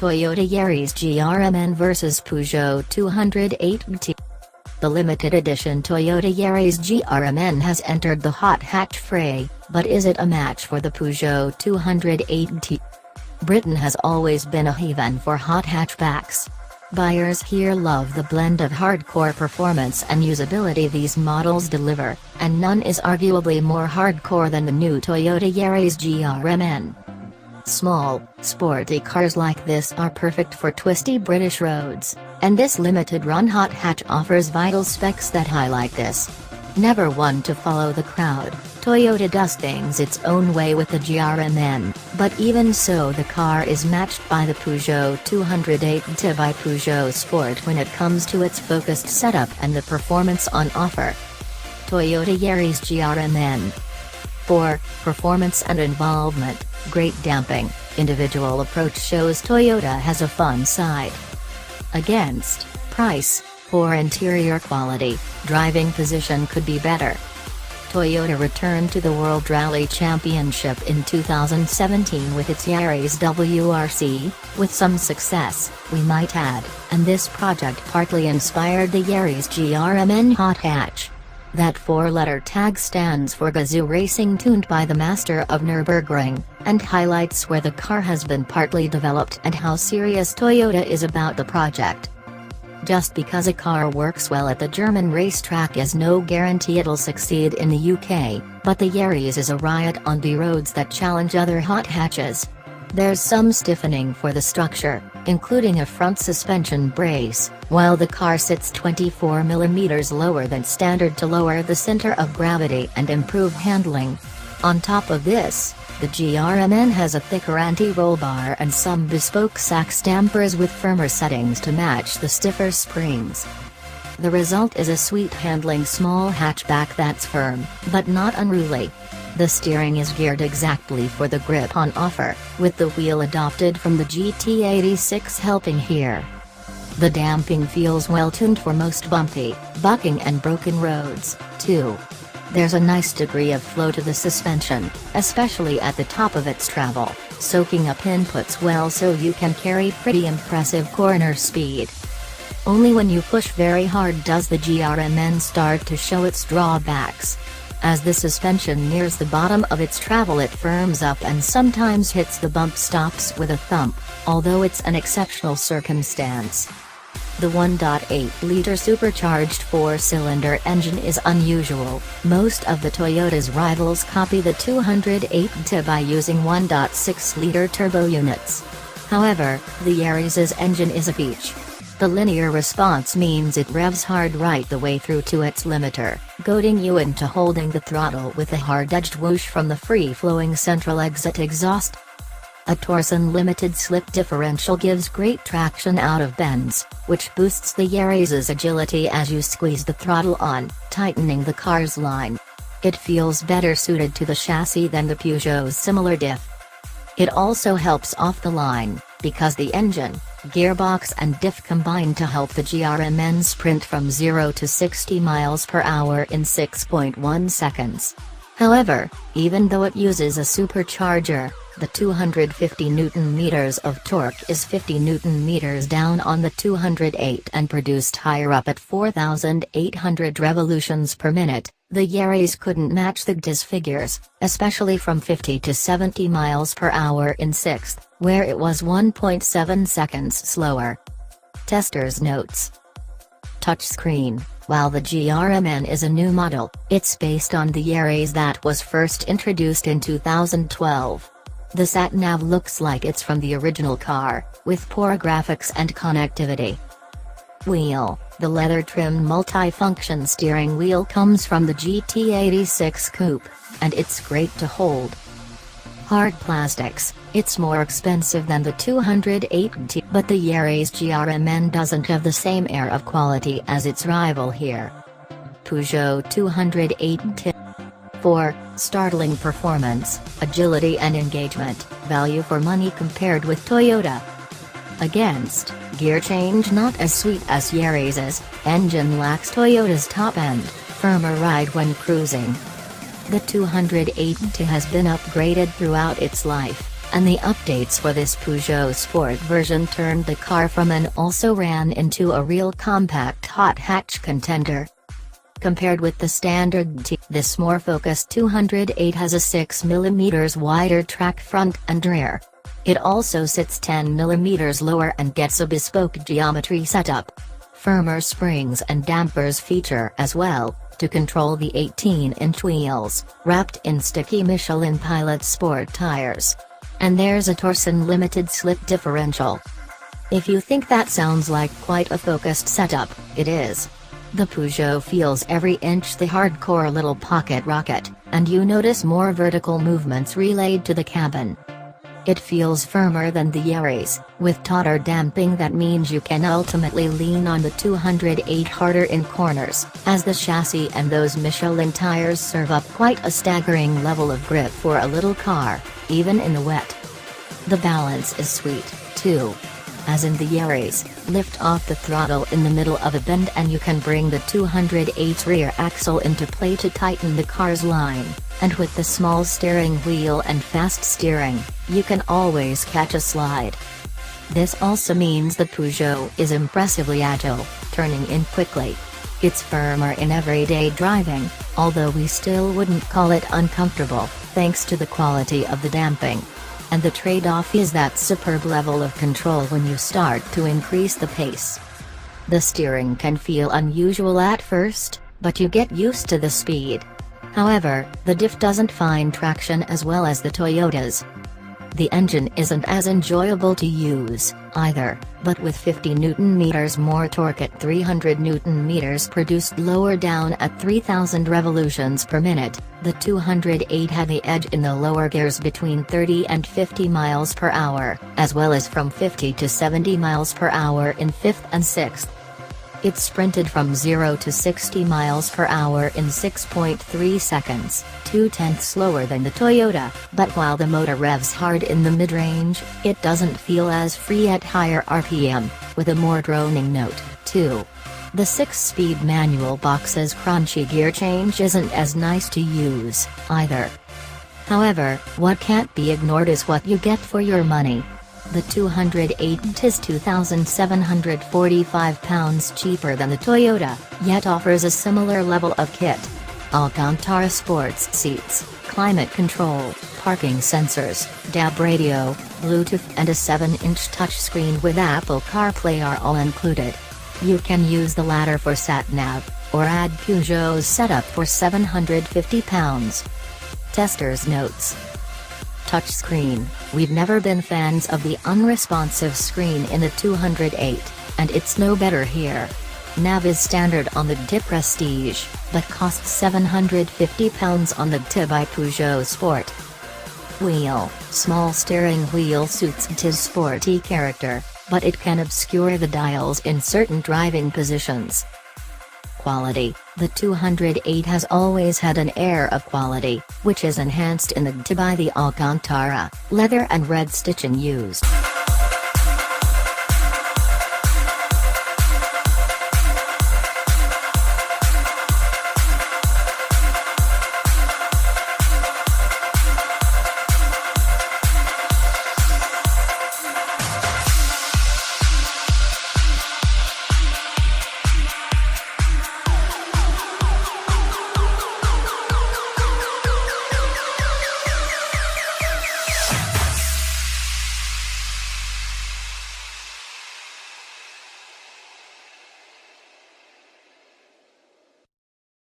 Toyota Yaris GRMN vs Peugeot 208T. The limited edition Toyota Yaris GRMN has entered the hot hatch fray, but is it a match for the Peugeot 208T? Britain has always been a haven for hot hatchbacks. Buyers here love the blend of hardcore performance and usability these models deliver, and none is arguably more hardcore than the new Toyota Yaris GRMN. Small, sporty cars like this are perfect for twisty British roads, and this limited-run hot hatch offers vital specs that highlight this. Never one to follow the crowd, Toyota does things its own way with the GRMN, but even so the car is matched by the Peugeot 208T by Peugeot Sport when it comes to its focused setup and the performance on offer. Toyota Yaris GRMN. 4. Performance and involvement, great damping, individual approach shows Toyota has a fun side. Against, price, poor interior quality, driving position could be better. Toyota returned to the World Rally Championship in 2017 with its Yaris WRC, with some success, we might add, and this project partly inspired the Yaris GRMN hot hatch. That four-letter tag stands for Gazoo Racing, tuned by the master of Nürburgring, and highlights where the car has been partly developed and how serious Toyota is about the project. Just because a car works well at the German racetrack is no guarantee it'll succeed in the UK, but the Yaris is a riot on the roads that challenge other hot hatches. There's some stiffening for the structure, including a front suspension brace, while the car sits 24 mm lower than standard to lower the center of gravity and improve handling. On top of this, the GRMN has a thicker anti-roll bar and some bespoke sax dampers with firmer settings to match the stiffer springs. The result is a sweet-handling small hatchback that's firm, but not unruly. The steering is geared exactly for the grip on offer, with the wheel adopted from the GT86 helping here. The damping feels well-tuned for most bumpy, bucking and broken roads, too. There's a nice degree of flow to the suspension, especially at the top of its travel, soaking up inputs well so you can carry pretty impressive corner speed. Only when you push very hard does the GRMN start to show its drawbacks. As the suspension nears the bottom of its travel it firms up and sometimes hits the bump stops with a thump, although it's an exceptional circumstance. The 1.8-liter supercharged four-cylinder engine is unusual. Most of the Toyota's rivals copy the 208T by using 1.6-liter turbo units. However, the Yaris's engine is a peach. The linear response means it revs hard right the way through to its limiter, goading you into holding the throttle with a hard-edged whoosh from the free-flowing central exit exhaust. A Torsen limited slip differential gives great traction out of bends, which boosts the Yaris's agility as you squeeze the throttle on, tightening the car's line. It feels better suited to the chassis than the Peugeot's similar diff. It also helps off the line, because the engine, gearbox and diff combine to help the GRMN sprint from 0 to 60 miles per hour in 6.1 seconds. However, even though it uses a supercharger, the 250 Nm of torque is 50 Nm down on the 208 and produced higher up at 4,800 revolutions per minute. The Yaris couldn't match the GT's figures, especially from 50 to 70 miles per hour in 6th, where it was 1.7 seconds slower. Testers notes. Touchscreen. While the GRMN is a new model, it's based on the Yaris that was first introduced in 2012. The sat-nav looks like it's from the original car, with poor graphics and connectivity. Wheel. The leather-trimmed multi-function steering wheel comes from the GT86 Coupe, and it's great to hold. Hard plastics. It's more expensive than the 208T, but the Yaris GRMN doesn't have the same air of quality as its rival here. Peugeot 208T. 4. Startling performance, agility and engagement, value for money compared with Toyota. Against, gear change not as sweet as Yaris's, engine lacks Toyota's top end, firmer ride when cruising. The 208T has been upgraded throughout its life. and the updates for this Peugeot Sport version turned the car from an also-ran into a real compact hot hatch contender. Compared with the standard T, this more focused 208 has a 6mm wider track front and rear. It also sits 10mm lower and gets a bespoke geometry setup. Firmer springs and dampers feature as well, to control the 18-inch wheels, wrapped in sticky Michelin Pilot Sport tires. And there's a Torsen limited slip differential. If you think that sounds like quite a focused setup, it is. The Peugeot feels every inch the hardcore little pocket rocket, and you notice more vertical movements relayed to the cabin. It feels firmer than the Yaris, with tauter damping that means you can ultimately lean on the 208 harder in corners, as the chassis and those Michelin tires serve up quite a staggering level of grip for a little car, even in the wet. The balance is sweet, too. As in the Yaris, lift off the throttle in the middle of a bend and you can bring the 208's rear axle into play to tighten the car's line, and with the small steering wheel and fast steering, you can always catch a slide. This also means the Peugeot is impressively agile, turning in quickly. It's firmer in everyday driving, although we still wouldn't call it uncomfortable, thanks to the quality of the damping. And the trade-off is that superb level of control when you start to increase the pace. The steering can feel unusual at first, but you get used to the speed. However, the diff doesn't find traction as well as the Toyota's. The engine isn't as enjoyable to use, either, but with 50 Nm more torque at 300 Nm produced lower down at 3000 revolutions per minute, the 208 had the edge in the lower gears between 30 and 50 miles per hour, as well as from 50 to 70 miles per hour in 5th and 6th. It sprinted from 0 to 60 miles per hour in 6.3 seconds, 2/10 slower than the Toyota, but while the motor revs hard in the mid-range, it doesn't feel as free at higher RPM, with a more droning note, too. The 6-speed manual box's crunchy gear change isn't as nice to use, either. However, what can't be ignored is what you get for your money. The 208 is £2,745 cheaper than the Toyota, yet offers a similar level of kit. Alcantara sports seats, climate control, parking sensors, DAB radio, Bluetooth and a 7-inch touchscreen with Apple CarPlay are all included. You can use the latter for sat-nav, or add Peugeot's setup for £750. Testers notes. Touchscreen, we've never been fans of the unresponsive screen in the 208, and it's no better here. Nav is standard on the D Prestige, but costs £750 on the T by Peugeot Sport. Wheel, small steering wheel suits T's sporty character, but it can obscure the dials in certain driving positions. Quality, the 208 has always had an air of quality, which is enhanced in the T by the Alcantara, leather and red stitching used.